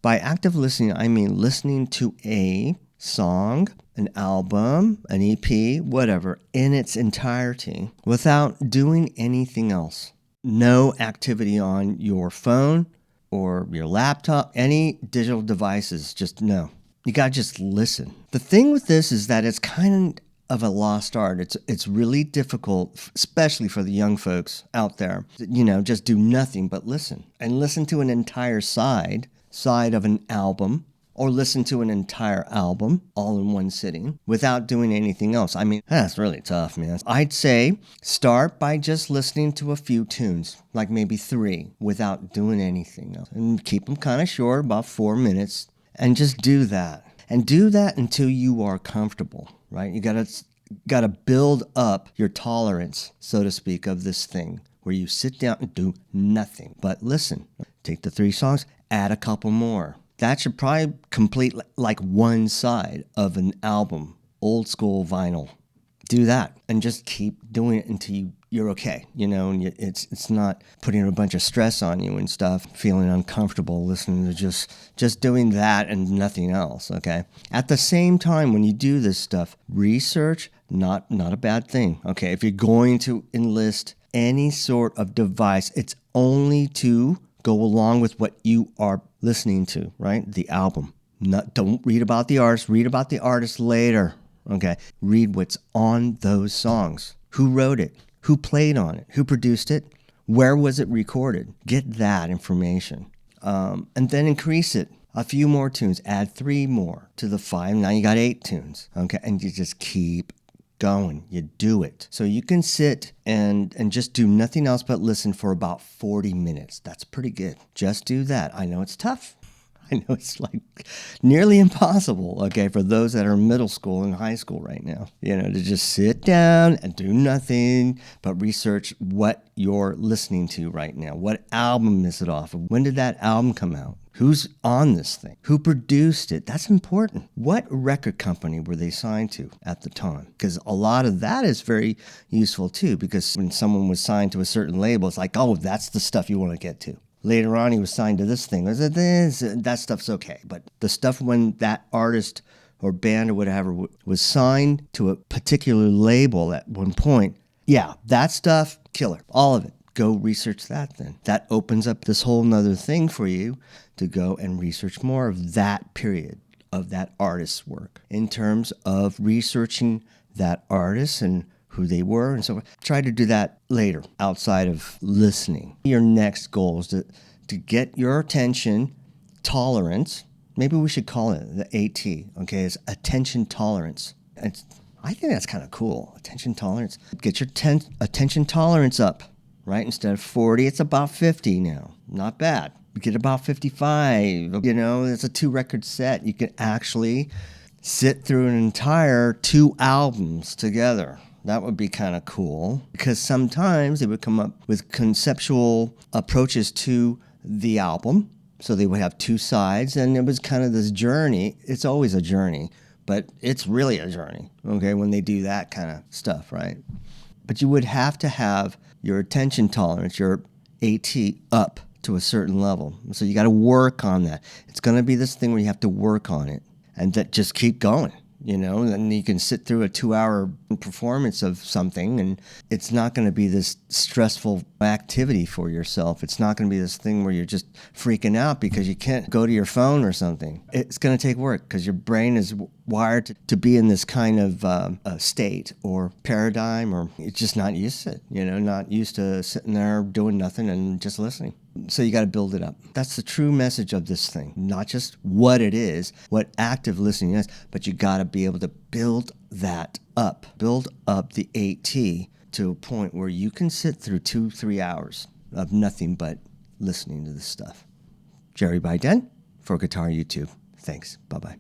By active listening, I mean listening to a song, an album, an EP, whatever, in its entirety without doing anything else. No activity on your phone or your laptop, any digital devices, just no. You got to just listen. The thing with this is that it's kind of a lost art. It's really difficult, especially for the young folks out there, just do nothing but listen and listen to an entire side of an album, or listen to an entire album all in one sitting without doing anything else. I mean, that's really tough, man. I'd say start by just listening to a few tunes, like maybe 3, without doing anything else. And keep them kind of short, about 4 minutes, and just do that. And do that until you are comfortable, right? You gotta build up your tolerance, so to speak, of this thing, where you sit down and do nothing but listen. Take the 3 songs, add a couple more. That should probably complete like one side of an album, old school vinyl. Do that and just keep doing it until you're okay, and it's not putting a bunch of stress on you and stuff, feeling uncomfortable listening to just doing that and nothing else, okay? At the same time, when you do this stuff, research, not a bad thing, okay? If you're going to enlist any sort of device, it's only to go along with what you are listening to, right? The album. Don't read about the artist. Read about the artist later, okay? Read what's on those songs. Who wrote it? Who played on it? Who produced it? Where was it recorded? Get that information. And then increase it. A few more tunes. Add 3 more to the 5. Now you got 8 tunes, okay? And you just keep going. You do it. So you can sit and just do nothing else but listen for about 40 minutes. That's pretty good. Just do that. I know it's tough. I know it's like nearly impossible, okay, for those that are in middle school and high school right now, to just sit down and do nothing but research what you're listening to right now. What album is it off of? When did that album come out? Who's on this thing? Who produced it? That's important. What record company were they signed to at the time? Because a lot of that is very useful too, because when someone was signed to a certain label, it's like, oh, that's the stuff you want to get to. Later on, he was signed to this thing. That stuff's okay. But the stuff when that artist or band or whatever was signed to a particular label at one point, yeah, that stuff, killer. All of it. Go research that then. That opens up this whole nother thing for you to go and research more of that period of that artist's work in terms of researching that artist and who they were and so forth. Try to do that later outside of listening. Your next goal is to get your attention tolerance. Maybe we should call it the AT, okay? It's attention tolerance. I think that's kind of cool, attention tolerance. Get your attention tolerance up, right? Instead of 40, it's about 50 now. Not bad. Get about 55. It's a 2-record set. You can actually sit through an entire 2 albums together. That would be kind of cool, because sometimes they would come up with conceptual approaches to the album. So they would have 2 sides, and it was kind of this journey. It's always a journey, but it's really a journey, okay, when they do that kind of stuff, right? But you would have to have your attention tolerance, your AT, up to a certain level. So you got to work on that. It's going to be this thing where you have to work on it and that just keep going. And you can sit through a 2-hour performance of something, and it's not going to be this stressful activity for yourself. It's not going to be this thing where you're just freaking out because you can't go to your phone or something. It's going to take work because your brain is wired to be in this kind of state or paradigm, or it's just not used to it, not used to sitting there doing nothing and just listening. So you got to build it up. That's the true message of this thing. Not just what it is, what active listening is, but you got to be able to build that up. Build up the AT to a point where you can sit through 2-3 hours of nothing but listening to this stuff. Jerry Baiden for Guitar YouTube. Thanks. Bye-bye.